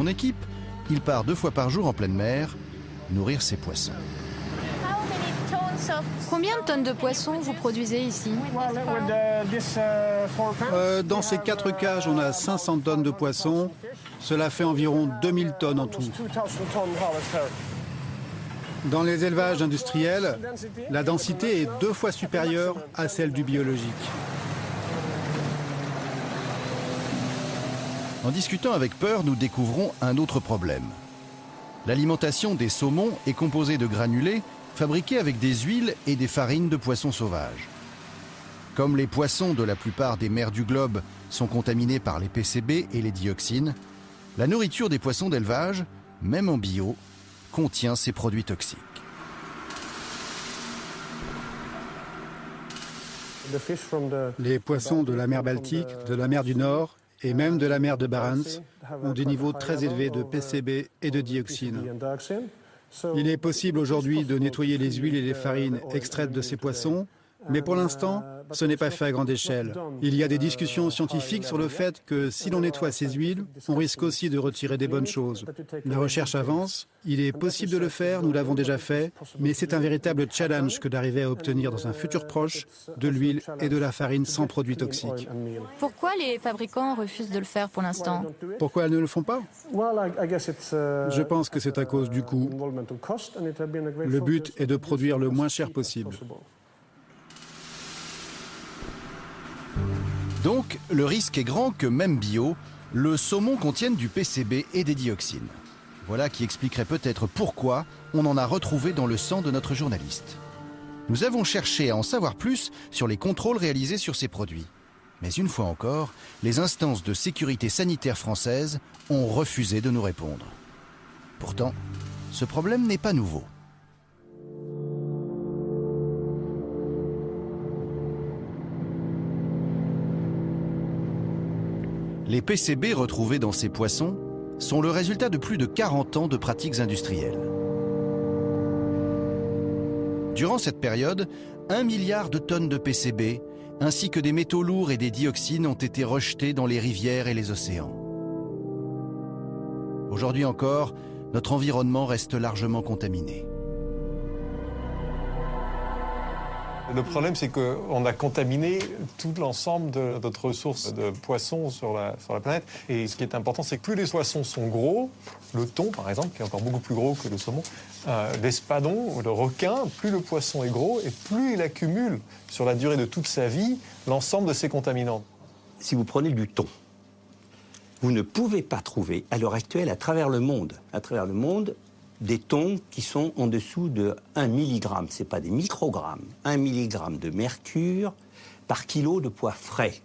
Son équipe, il part 2 fois par jour en pleine mer, nourrir ses poissons. Combien de tonnes de poissons vous produisez ici? Dans ces 4 cages, on a 500 tonnes de poissons. Cela fait environ 2000 tonnes en tout. Dans les élevages industriels, la densité est 2 fois supérieure à celle du biologique. En discutant avec Peur, nous découvrons un autre problème. L'alimentation des saumons est composée de granulés fabriqués avec des huiles et des farines de poissons sauvages. Comme les poissons de la plupart des mers du globe sont contaminés par les PCB et les dioxines, la nourriture des poissons d'élevage, même en bio, contient ces produits toxiques. Les poissons de la mer Baltique, de la mer du Nord et même de la mer de Barents ont des niveaux très élevés de PCB et de dioxines. Il est possible aujourd'hui de nettoyer les huiles et les farines extraites de ces poissons, mais pour l'instant, ce n'est pas fait à grande échelle. Il y a des discussions scientifiques sur le fait que si l'on nettoie ces huiles, on risque aussi de retirer des bonnes choses. La recherche avance, il est possible de le faire, nous l'avons déjà fait, mais c'est un véritable challenge que d'arriver à obtenir dans un futur proche de l'huile et de la farine sans produits toxiques. Pourquoi les fabricants refusent de le faire pour l'instant? Pourquoi elles ne le font pas? Je pense que c'est à cause du coût. Le but est de produire le moins cher possible. Donc, le risque est grand que, même bio, le saumon contienne du PCB et des dioxines. Voilà qui expliquerait peut-être pourquoi on en a retrouvé dans le sang de notre journaliste. Nous avons cherché à en savoir plus sur les contrôles réalisés sur ces produits. Mais une fois encore, les instances de sécurité sanitaire françaises ont refusé de nous répondre. Pourtant, ce problème n'est pas nouveau. Les PCB retrouvés dans ces poissons sont le résultat de plus de 40 ans de pratiques industrielles. Durant cette période, 1 milliard de tonnes de PCB, ainsi que des métaux lourds et des dioxines ont été rejetés dans les rivières et les océans. Aujourd'hui encore, notre environnement reste largement contaminé. Le problème, c'est qu'on a contaminé tout l'ensemble de notre ressource de poissons sur la planète. Et ce qui est important, c'est que plus les poissons sont gros, le thon, par exemple, qui est encore beaucoup plus gros que le saumon, l'espadon, le requin, plus le poisson est gros et plus il accumule sur la durée de toute sa vie l'ensemble de ces contaminants. Si vous prenez du thon, vous ne pouvez pas trouver, à l'heure actuelle, à travers le monde, des thons qui sont en dessous de 1 mg, ce n'est pas des microgrammes, 1 mg de mercure par kilo de poids frais.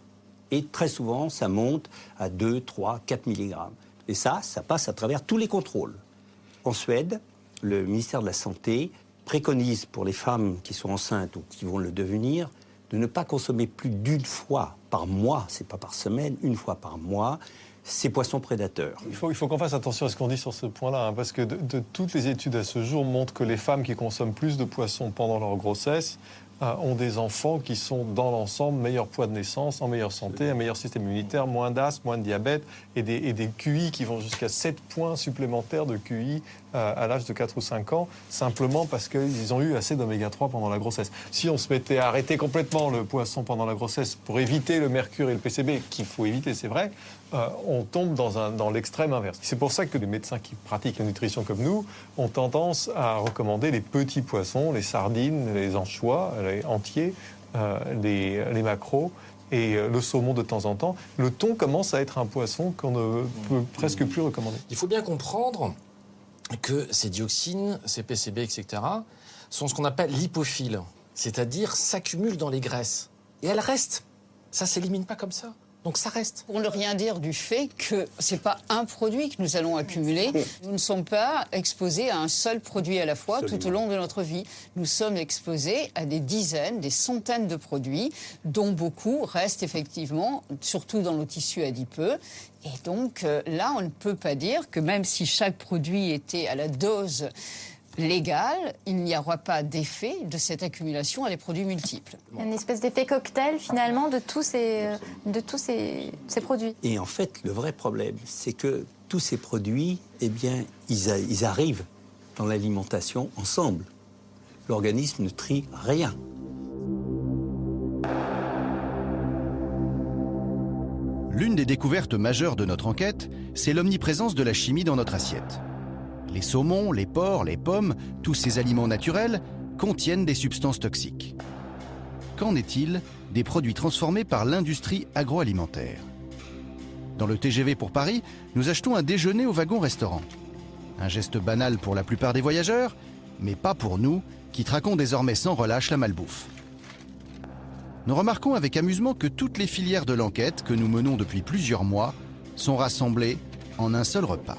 Et très souvent, ça monte à 2, 3, 4 mg. Et ça passe à travers tous les contrôles. En Suède, le ministère de la Santé préconise pour les femmes qui sont enceintes ou qui vont le devenir de ne pas consommer plus d'1 fois par mois, c'est pas par semaine, 1 fois par mois, ces poissons prédateurs. Il faut qu'on fasse attention à ce qu'on dit sur ce point-là, parce que de toutes les études à ce jour montrent que les femmes qui consomment plus de poissons pendant leur grossesse ont des enfants qui sont dans l'ensemble meilleur poids de naissance, en meilleure santé, un meilleur système immunitaire, moins d'asthme, moins de diabète et des QI qui vont jusqu'à 7 points supplémentaires de QI à l'âge de 4 ou 5 ans, simplement parce qu'ils ont eu assez d'oméga 3 pendant la grossesse. Si on se mettait à arrêter complètement le poisson pendant la grossesse pour éviter le mercure et le PCB, qu'il faut éviter, c'est vrai, on tombe dans l'extrême inverse. C'est pour ça que les médecins qui pratiquent la nutrition comme nous ont tendance à recommander les petits poissons, les sardines, les anchois, les entiers, les maquereaux et le saumon de temps en temps. Le thon commence à être un poisson qu'on ne peut presque plus recommander. Il faut bien comprendre que ces dioxines, ces PCB, etc., sont ce qu'on appelle lipophiles, c'est-à-dire s'accumulent dans les graisses. Et elles restent. Ça ne s'élimine pas comme ça. Donc ça reste. Pour ne rien dire du fait que ce n'est pas un produit que nous allons accumuler. Nous ne sommes pas exposés à un seul produit à la fois tout au long de notre vie. Nous sommes exposés à des dizaines, des centaines de produits, dont beaucoup restent effectivement, surtout dans nos tissus adipeux. Et donc là, on ne peut pas dire que même si chaque produit était à la dose légale, il n'y aura pas d'effet de cette accumulation à des produits multiples. Il y a une espèce d'effet cocktail finalement de tous ces produits. Et en fait, le vrai problème, c'est que tous ces produits, eh bien, ils arrivent dans l'alimentation ensemble. L'organisme ne trie rien. L'une des découvertes majeures de notre enquête, c'est l'omniprésence de la chimie dans notre assiette. Les saumons, les porcs, les pommes, tous ces aliments naturels contiennent des substances toxiques. Qu'en est-il des produits transformés par l'industrie agroalimentaire? Dans le TGV pour Paris, nous achetons un déjeuner au wagon-restaurant. Un geste banal pour la plupart des voyageurs, mais pas pour nous, qui traquons désormais sans relâche la malbouffe. Nous remarquons avec amusement que toutes les filières de l'enquête que nous menons depuis plusieurs mois sont rassemblées en un seul repas.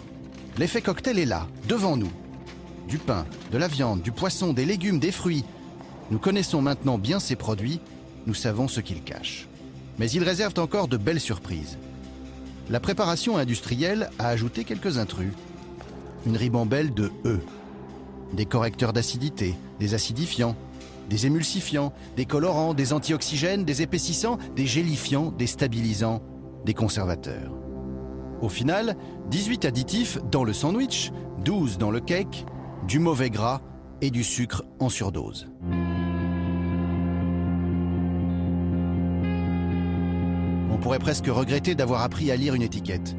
L'effet cocktail est là, devant nous. Du pain, de la viande, du poisson, des légumes, des fruits. Nous connaissons maintenant bien ces produits, nous savons ce qu'ils cachent. Mais ils réservent encore de belles surprises. La préparation industrielle a ajouté quelques intrus. Une ribambelle de E. Des correcteurs d'acidité, des acidifiants, des émulsifiants, des colorants, des antioxygènes, des épaississants, des gélifiants, des stabilisants, des conservateurs. Au final, 18 additifs dans le sandwich, 12 dans le cake, du mauvais gras et du sucre en surdose. On pourrait presque regretter d'avoir appris à lire une étiquette.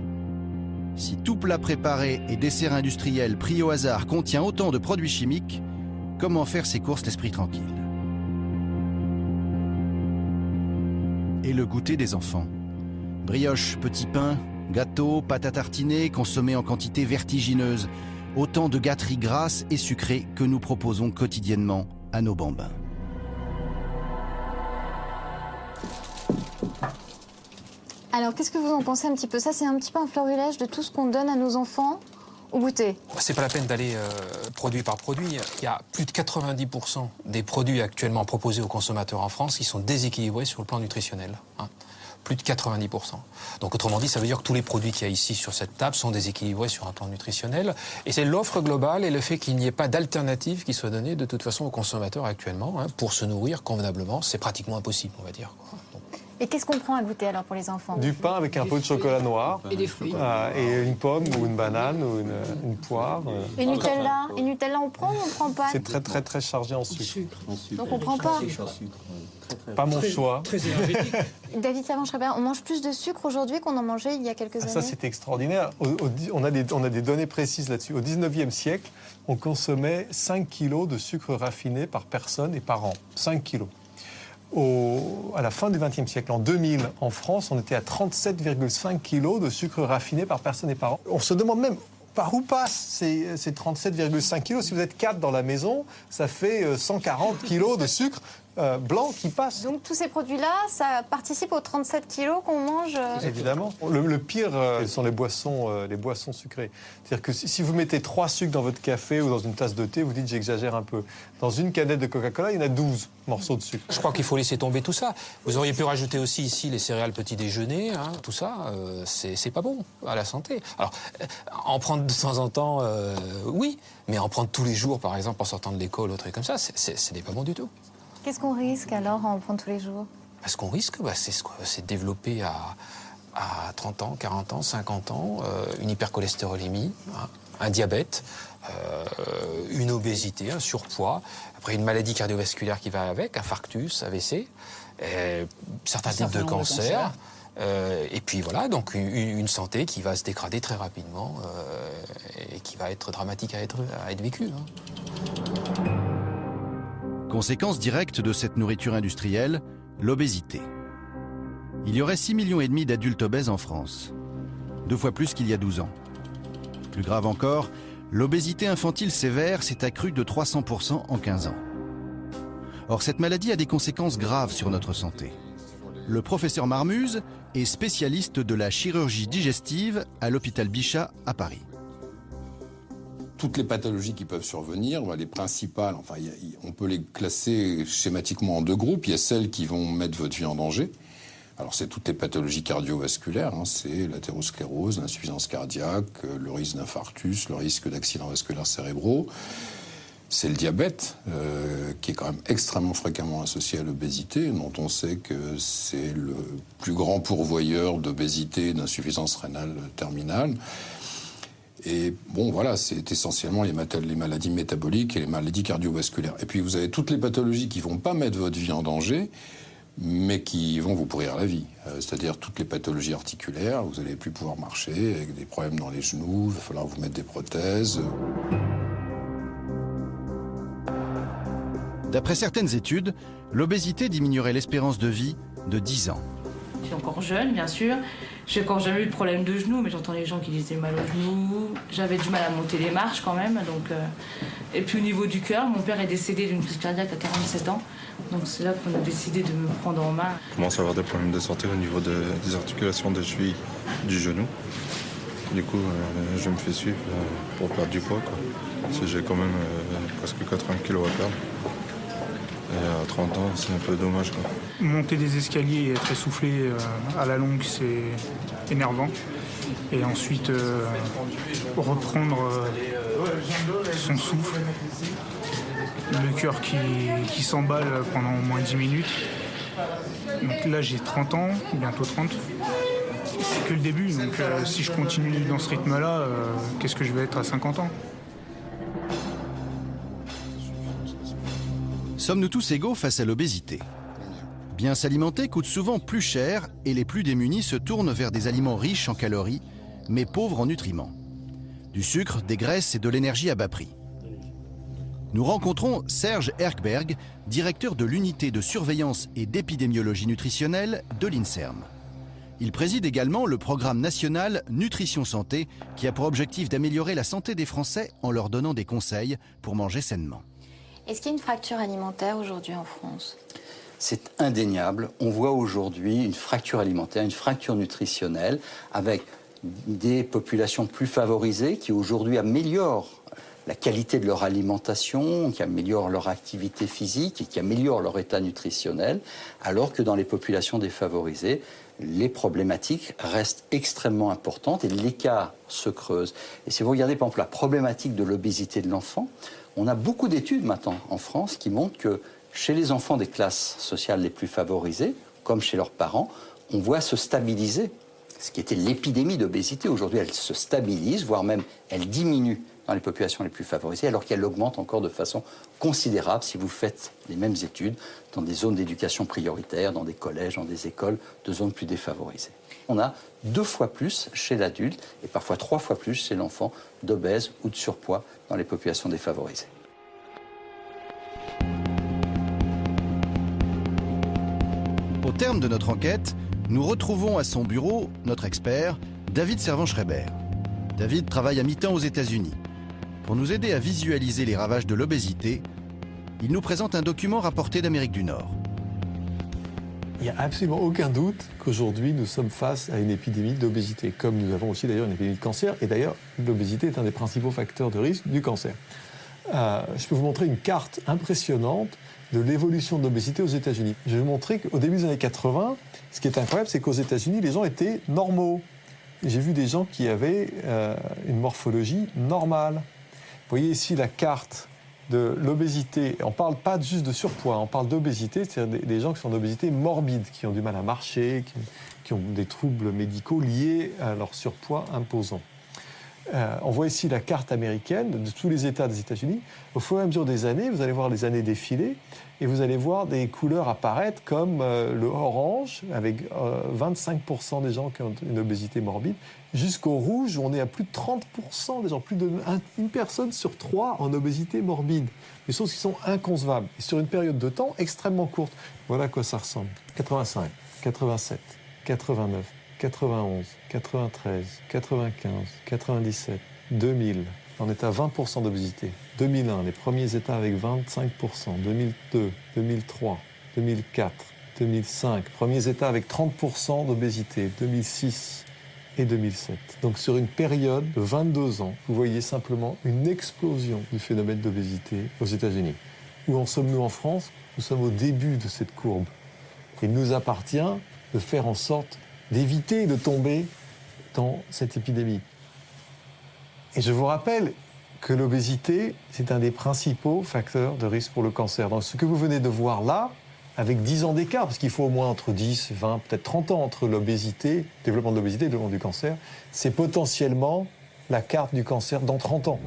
Si tout plat préparé et dessert industriel pris au hasard contient autant de produits chimiques, comment faire ses courses l'esprit tranquille? Et le goûter des enfants. Brioche, petit pain, gâteau, pâte à tartiner consommés en quantité vertigineuse. Autant de gâteries grasses et sucrées que nous proposons quotidiennement à nos bambins. Alors, qu'est-ce que vous en pensez un petit peu? Ça, c'est un petit peu un florilège de tout ce qu'on donne à nos enfants au goûter. C'est pas la peine d'aller produit par produit. Il y a plus de 90% des produits actuellement proposés aux consommateurs en France qui sont déséquilibrés sur le plan nutritionnel. Hein. Plus de 90%. Donc autrement dit, ça veut dire que tous les produits qu'il y a ici sur cette table sont déséquilibrés sur un plan nutritionnel. Et c'est l'offre globale et le fait qu'il n'y ait pas d'alternative qui soit donnée de toute façon aux consommateurs actuellement hein, pour se nourrir convenablement. C'est pratiquement impossible, on va dire. Donc, et qu'est-ce qu'on prend à goûter alors pour les enfants? Du pain avec un peu de chocolat noir. Et des fruits. Et une pomme ou une banane ou une poire. Et Nutella? Et Nutella, on prend ou on prend pas? C'est très très très chargé en sucre. Donc on prend pas? Pas mon choix. très énergétique. David Savant-Schreiber, on mange plus de sucre aujourd'hui qu'on en mangeait il y a quelques années? Ça, c'est extraordinaire. On a des données précises là-dessus. Au 19e siècle, on consommait 5 kilos de sucre raffiné par personne et par an. 5 kilos. À la fin du XXe siècle, en 2000, en France, on était à 37,5 kilos de sucre raffiné par personne et par an. On se demande même par où passent ces 37,5 kilos. Si vous êtes 4 dans la maison, ça fait 140 kilos de sucre blanc qui passe. Donc tous ces produits-là, ça participe aux 37 kilos qu'on mange Évidemment. Le pire, ce sont les boissons sucrées. C'est-à-dire que si vous mettez 3 sucres dans votre café ou dans une tasse de thé, vous dites j'exagère un peu. Dans une canette de Coca-Cola, il y en a 12 morceaux de sucre. Je crois qu'il faut laisser tomber tout ça. Vous auriez pu rajouter aussi ici les céréales petit déjeuner, hein, tout ça, c'est pas bon à la santé. Alors, en prendre de temps en temps, oui, mais en prendre tous les jours, par exemple, en sortant de l'école, ou truc comme ça, ce n'est pas bon du tout. Qu'est-ce qu'on risque alors à en prendre tous les jours? Ce qu'on risque, c'est de développer à 30 ans, 40 ans, 50 ans, une hypercholestérolémie, hein, un diabète, une obésité, un surpoids, après une maladie cardiovasculaire qui va avec, infarctus, AVC, certains types de cancers. Et puis voilà, donc une santé qui va se dégrader très rapidement et qui va être dramatique à être vécue. Hein. Conséquence directe de cette nourriture industrielle, l'obésité. Il y aurait 6,5 millions d'adultes obèses en France, 2 fois plus qu'il y a 12 ans. Plus grave encore, l'obésité infantile sévère s'est accrue de 300% en 15 ans. Or, cette maladie a des conséquences graves sur notre santé. Le professeur Marmuse est spécialiste de la chirurgie digestive à l'hôpital Bichat à Paris. Toutes les pathologies qui peuvent survenir, les principales, on peut les classer schématiquement en 2 groupes. Il y a celles qui vont mettre votre vie en danger. Alors c'est toutes les pathologies cardiovasculaires, hein, c'est l'athérosclérose, l'insuffisance cardiaque, le risque d'infarctus, le risque d'accidents vasculaires cérébraux. C'est le diabète, qui est quand même extrêmement fréquemment associé à l'obésité, dont on sait que c'est le plus grand pourvoyeur d'obésité et d'insuffisance rénale terminale. Et bon, voilà, c'est essentiellement les maladies métaboliques et les maladies cardiovasculaires. Et puis vous avez toutes les pathologies qui ne vont pas mettre votre vie en danger, mais qui vont vous pourrir la vie. C'est-à-dire toutes les pathologies articulaires, vous n'allez plus pouvoir marcher, avec des problèmes dans les genoux, il va falloir vous mettre des prothèses. D'après certaines études, l'obésité diminuerait l'espérance de vie de 10 ans. Je suis encore jeune, bien sûr. J'ai encore jamais eu de problème de genoux, mais j'entends les gens qui disaient mal aux genoux. J'avais du mal à monter les marches quand même. Et puis au niveau du cœur, mon père est décédé d'une crise cardiaque à 47 ans. Donc c'est là qu'on a décidé de me prendre en main. Je commence à avoir des problèmes de santé au niveau des articulations des chevilles, du genou. Du coup, je me fais suivre pour perdre du poids, quoi. Parce que j'ai quand même presque 80 kilos à perdre. Et à 30 ans, c'est un peu dommage, quoi. Monter des escaliers et être essoufflé à la longue, c'est énervant. Et ensuite, reprendre son souffle, le cœur qui s'emballe pendant au moins 10 minutes. Donc là, j'ai 30 ans, bientôt 30. C'est que le début, donc si je continue dans ce rythme-là, qu'est-ce que je vais être à 50 ans ? Sommes-nous tous égaux face à l'obésité ? Bien s'alimenter coûte souvent plus cher et les plus démunis se tournent vers des aliments riches en calories, mais pauvres en nutriments. Du sucre, des graisses et de l'énergie à bas prix. Nous rencontrons Serge Erkberg, directeur de l'unité de surveillance et d'épidémiologie nutritionnelle de l'INSERM. Il préside également le programme national Nutrition Santé qui a pour objectif d'améliorer la santé des Français en leur donnant des conseils pour manger sainement. Est-ce qu'il y a une fracture alimentaire aujourd'hui en France ? C'est indéniable. On voit aujourd'hui une fracture alimentaire, une fracture nutritionnelle avec des populations plus favorisées qui aujourd'hui améliorent la qualité de leur alimentation, qui améliorent leur activité physique et qui améliorent leur état nutritionnel, alors que dans les populations défavorisées, les problématiques restent extrêmement importantes et l'écart se creuse. Et si vous regardez par exemple la problématique de l'obésité de l'enfant, on a beaucoup d'études maintenant en France qui montrent que chez les enfants des classes sociales les plus favorisées, comme chez leurs parents, on voit se stabiliser ce qui était l'épidémie d'obésité. Aujourd'hui, elle se stabilise, voire même elle diminue dans les populations les plus favorisées, alors qu'elle augmente encore de façon considérable si vous faites les mêmes études dans des zones d'éducation prioritaire, dans des collèges, dans des écoles de zones plus défavorisées. On a 2 fois plus chez l'adulte et parfois 3 fois plus chez l'enfant d'obèse ou de surpoids dans les populations défavorisées. Au terme de notre enquête, nous retrouvons à son bureau notre expert, David Servan-Schreiber. David travaille à mi-temps aux États-Unis. Pour nous aider à visualiser les ravages de l'obésité, il nous présente un document rapporté d'Amérique du Nord. Il n'y a absolument aucun doute qu'aujourd'hui, nous sommes face à une épidémie d'obésité, comme nous avons aussi d'ailleurs une épidémie de cancer. Et d'ailleurs, l'obésité est un des principaux facteurs de risque du cancer. Je peux vous montrer une carte impressionnante de l'évolution de l'obésité aux États-Unis. Je vais vous montrer qu'au début des années 80, ce qui est incroyable, c'est qu'aux États-Unis, les gens étaient normaux. J'ai vu des gens qui avaient une morphologie normale. Vous voyez ici la carte de l'obésité. On ne parle pas juste de surpoids, on parle d'obésité, c'est-à-dire des gens qui sont d'obésité morbide, qui ont du mal à marcher, qui ont des troubles médicaux liés à leur surpoids imposant. On voit ici la carte américaine de tous les États des États-Unis. Au fur et à mesure des années, vous allez voir les années défiler et vous allez voir des couleurs apparaître comme le orange, avec 25% des gens qui ont une obésité morbide, jusqu'au rouge où on est à plus de 30% des gens, plus d'une personne sur 3 en obésité morbide. Des choses qui sont inconcevables. Et sur une période de temps extrêmement courte. Voilà à quoi ça ressemble. 85, 87, 89. 91, 93, 95, 97, 2000, on est à 20% d'obésité. 2001, les premiers États avec 25%. 2002, 2003, 2004, 2005, premiers États avec 30% d'obésité. 2006 et 2007. Donc sur une période de 22 ans, vous voyez simplement une explosion du phénomène d'obésité aux États-Unis. Où en sommes-nous en France ? Nous sommes au début de cette courbe. Il nous appartient de faire en sorte d'éviter de tomber dans cette épidémie. Et je vous rappelle que l'obésité, c'est un des principaux facteurs de risque pour le cancer. Donc ce que vous venez de voir là, avec 10 ans d'écart, parce qu'il faut au moins entre 10, 20, peut-être 30 ans entre l'obésité, développement de l'obésité et le développement du cancer, c'est potentiellement la carte du cancer dans 30 ans.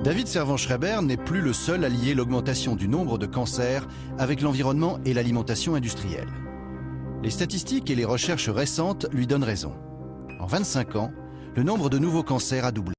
David Servan-Schreiber n'est plus le seul à lier l'augmentation du nombre de cancers avec l'environnement et l'alimentation industrielle. Les statistiques et les recherches récentes lui donnent raison. En 25 ans, le nombre de nouveaux cancers a doublé.